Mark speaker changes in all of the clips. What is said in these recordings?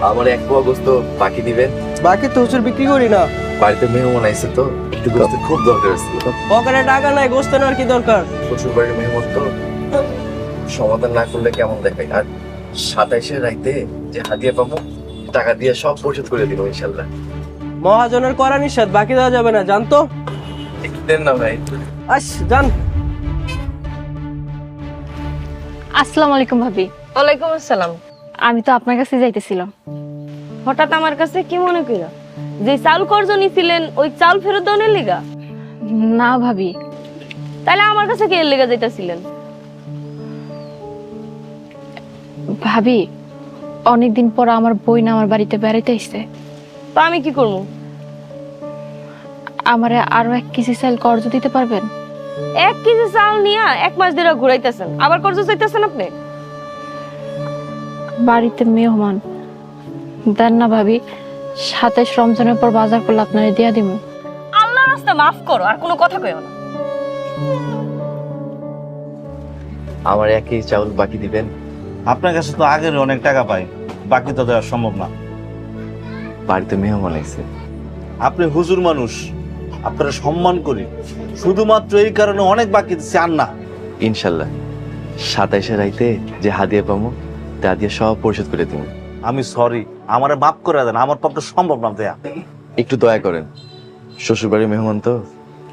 Speaker 1: আমার এক পোয়া গোস্ত বাকি দিবেন।
Speaker 2: বাকি তো হুজুর বিক্রি করি না।
Speaker 1: বাড়িতে মেহমান আইছে তো একটু গোস্ত খুব দরকার ছিল।
Speaker 2: পকেটে টাকা নাই, গোস্ত নেওয়ার কি দরকার?
Speaker 1: শ্বশুর বাড়ির মেহমান তো সমাধান না করলে কেমন দেখায়। আর 27-এ রাইতে যে হাদিয়া পাবো টাকা দিয়ে সব পরিশোধ করে দিব ইনশাল্লাহ।
Speaker 2: মহাজনের করা নিষেধ, বাকি দেওয়া যাবে না, জানতো?
Speaker 1: একটু দেন না ভাই।
Speaker 2: জান।
Speaker 3: আসসালামু আলাইকুম ভাবি।
Speaker 4: ওয়ালাইকুম আসসালাম।
Speaker 3: আমি তো আপনার কাছে যাইতেছিলাম।
Speaker 4: হঠাৎ আমার কাছে কি মনে কইরা? যে চাল কর্জ নিছিলেন ওই চাল ফেরত দেওয়ার লিগা?
Speaker 3: না ভাবি।
Speaker 4: তাহলে আমার কাছে কি এর লিগা যাইতাছিলেন?
Speaker 3: ভাবি, অনেকদিন পর আমার বই না আমার বাড়িতে বেড়াইতে আসছে।
Speaker 4: তো আমি কি করব?
Speaker 3: আমারে আরো 1 কেজি চাল কর্জ দিতে পারবেন?
Speaker 4: 1 কেজি চাল নিয়া 1 মাস ধরে ঘুরাইতেছেন, আবার কর্জ চাইতেছেন আপনি?
Speaker 3: বাড়িতে মেহমান দেন না ভাবি। 27 রমজানের পর বাজার করলে আপনারে দিয়া দিব।
Speaker 4: আল্লাহ রাস্তা মাফ করো, আর কোনো কথা কইও না।
Speaker 1: আমার 1 কেজি চাউল বাকি দিবেন।
Speaker 5: আপনার কাছে তো আগের অনেক টাকা পাই, বাকি তো দেওয়া সম্ভব না।
Speaker 1: বাড়িতে মেহমান আইছে।
Speaker 5: আপনি হুজুর মানুষ, আপনারা সম্মান করি, শুধুমাত্র এই কারণে অনেক বাকি চান না।
Speaker 1: ইনশাল্লাহ 27-এ রাইতে যে হাদিয়া পাবো তা দিয়ে সব পরিশোধ করে দিব।
Speaker 5: আমি সরি, আমারে মাফ করে দেন, আমার পক্ষে সম্ভব না দেয়া।
Speaker 1: একটু দয়া করেন, শ্বশুর বাড়ির মেহমান তো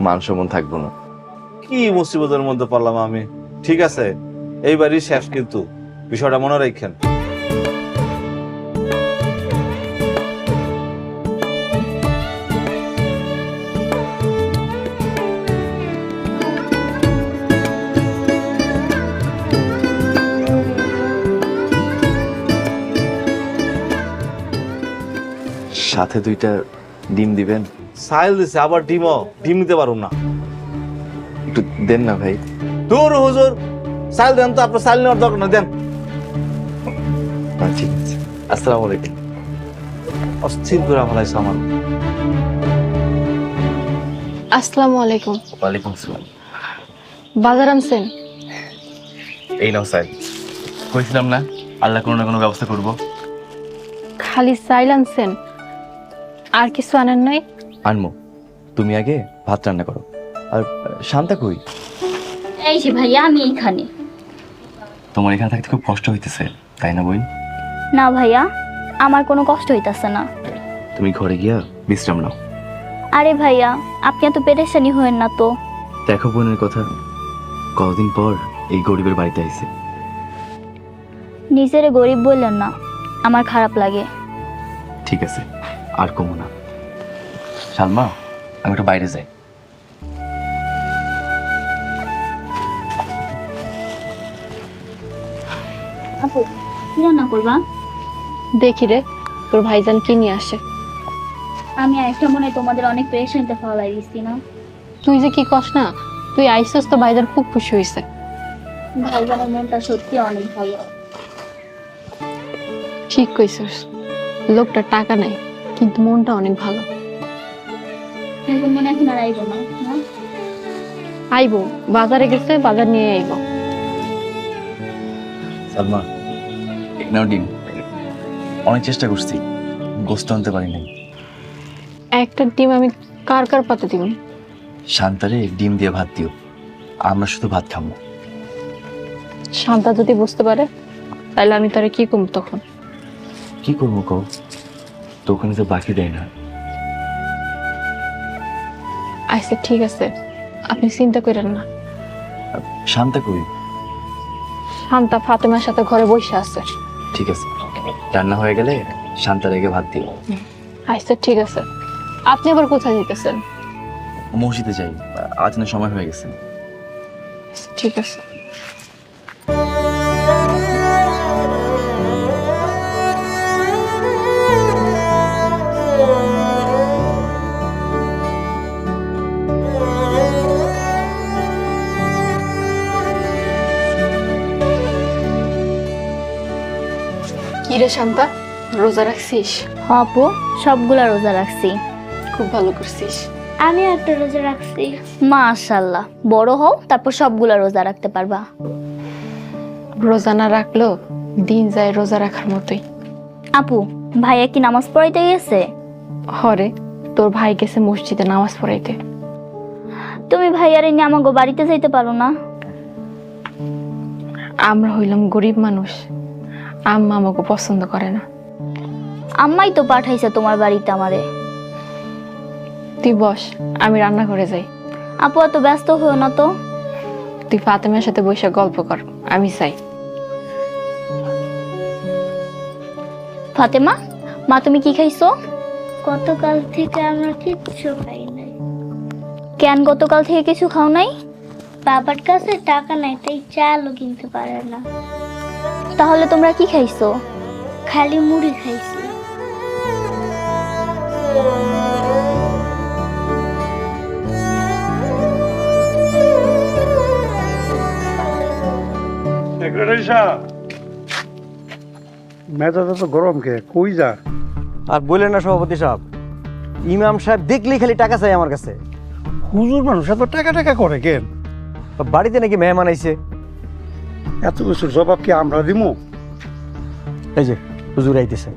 Speaker 1: মান সম্মান থাকবো না।
Speaker 5: কি মুসিবতের মধ্যে পড়লাম আমি। ঠিক আছে, এইবারই শেষ, কিন্তু বিষয়টা মনে রাখেন।
Speaker 1: সাথে 2টা ডিম দিবেন।
Speaker 5: সাইল দিছে, আবার ডিম নিতে পারুম না।
Speaker 1: একটু দেন না ভাই।
Speaker 5: দূর হুজুর, সাইল দেন তো, আপনার সাইল নেওয়ার দরকার না, দেন।
Speaker 1: ঠিক আছে, আসসালামু আলাইকুম।
Speaker 5: অস্থির করে ফেলাইছে আমার।
Speaker 3: আসসালামু আলাইকুম।
Speaker 1: ওয়ালাইকুম আসসালাম।
Speaker 3: বাজার আনছেন?
Speaker 1: এই নাও সাইল। কইছিলাম না আল্লাহ কোনো না কোনো ব্যবস্থা করব।
Speaker 3: খালি চাইল আনছেন, আর কিছু আনেন নাই?
Speaker 1: আনমো, তুমি আগে ভাত রান্না করো। আর শান্তা কই?
Speaker 6: এই যে ভাইয়া, আমি এখানে।
Speaker 1: তোমার এখানে থাকতে খুব কষ্ট হইতেছে তাই না বোন?
Speaker 6: না ভাইয়া, আমার কোনো কষ্ট হইতাছে না।
Speaker 1: তুমি ঘরে গিয়া বিশ্রাম নাও।
Speaker 6: আরে ভাইয়া, আপনি এত পেরেশানি হয়েন না তো।
Speaker 1: দেখো বোনের কথা, কতদিন পর এই গরিবের বাড়িতে আইছে।
Speaker 6: নিজেরে গরিব বললেন না, আমার খারাপ লাগে।
Speaker 1: ঠিক আছে, আর কমো না। সালমা, আমি একটু বাইরে যাই।
Speaker 6: আপু, কি রান্না করবা?
Speaker 3: দেখি রে তোর ভাইজান কি নিয়ে আসে।
Speaker 6: আমি একটা মনে তোমাদের অনেক পেরেশানিতে ফেলাই দিচ্ছি না।
Speaker 3: তুই যে কি কস না, তুই আইসস তো ভাইজান খুব খুশি হয়েছে।
Speaker 6: ভাইজানের মনটা সত্যি অনেক ভালো।
Speaker 3: ঠিক কইছস, লোকটা টাকা নাই কিন্তু মনটা অনেক ভালো।
Speaker 6: এখন মনে এখন আর আইবো না, না?
Speaker 3: আইবো, বাজারে গেছে, বাজার নিয়ে আইবো।
Speaker 1: সালমা, এক নাও ডিম। অনেক চেষ্টা করছি, গোস্ত আনতে পারি নাই।
Speaker 3: একটা ডিম আমি কার কার পাতে দিব?
Speaker 1: শান্তারে ডিম দিয়ে ভাত দিও, আমরা শুধু ভাত খাবো।
Speaker 3: শান্তা যদি বুঝতে পারে তাহলে আমি তারে কি করব তখন?
Speaker 1: কি করবো কও? তো ওখানে তো বাকি দেয় না।
Speaker 3: আচ্ছা ঠিক আছে, আপনি চিন্তা করেন না।
Speaker 1: শান্তা কই?
Speaker 3: শান্তা ফাতেমার সাথে ঘরে বসে আছে।
Speaker 1: ঠিক আছে, রান্না হয়ে গেলে শান্তা রেগে ভাত দিও।
Speaker 3: আচ্ছা ঠিক আছে। আপনি আবার কোথায় যেতেছেন?
Speaker 1: মসজিদে যাই, আজানের সময় হয়ে গেছে।
Speaker 3: ঠিক আছে। কিরে শান্তা, রোজা রাখছিস?
Speaker 6: হ্যাঁ আপু, সবগুলা রোজা রাখছি।
Speaker 3: খুব ভালো করছিস।
Speaker 6: আমি একটা রোজা রাখছি। মাশাআল্লাহ, বড় হও তারপর সবগুলা রোজা রাখতে পারবা।
Speaker 3: রোজা না রাখলেও দিন যায় রোজা রাখার মতোই।
Speaker 6: আপু, ভাইয়া কি নামাজ পড়াইতে গেছে?
Speaker 3: হরে, তোর ভাই গেছে মসজিদে নামাজ পড়াইতে।
Speaker 6: তুমি ভাইয়ারে নিয়ে আমাকে বাড়িতে যাইতে পারো না?
Speaker 3: আমরা হইলাম গরিব মানুষ, আম্মা আমাকে পছন্দ করে না।
Speaker 6: আম্মাই তো পাঠাইছে তোমার বাড়িতে আমারে।
Speaker 3: তুই বস, আমি রান্না করে যাই।
Speaker 6: আপু এত ব্যস্ত হয়েও না তো।
Speaker 3: তুই ফাতেমার সাথে বসে গল্প কর, আমি চাই।
Speaker 6: ফাতেমা, মা তুমি কি খাইছো? গতকাল থেকে আমরা কিচ্ছু খাই নাই। কেন গতকাল থেকে কিছু খাও নাই? বাবার কাছে টাকা নাই, তাই চালও কিনতে পারে না। তাহলে তোমরা কি খাইছো? খালি মুড়ি খাইছি।
Speaker 7: মেজাজটা তো গরম কে, কই যা?
Speaker 8: আর বললেন না সভাপতি সাহেব, ইমাম সাহেব দেখলেই খালি টাকা চাই আমার কাছে।
Speaker 7: হুজুর মানুষ এত টাকা টাকা করে কেন?
Speaker 8: বাড়িতে নাকি মেহমান আইছে।
Speaker 7: এত কিছুর জবাব কি আমরা দিমু?
Speaker 8: এই যে হুজুর আইতেছে।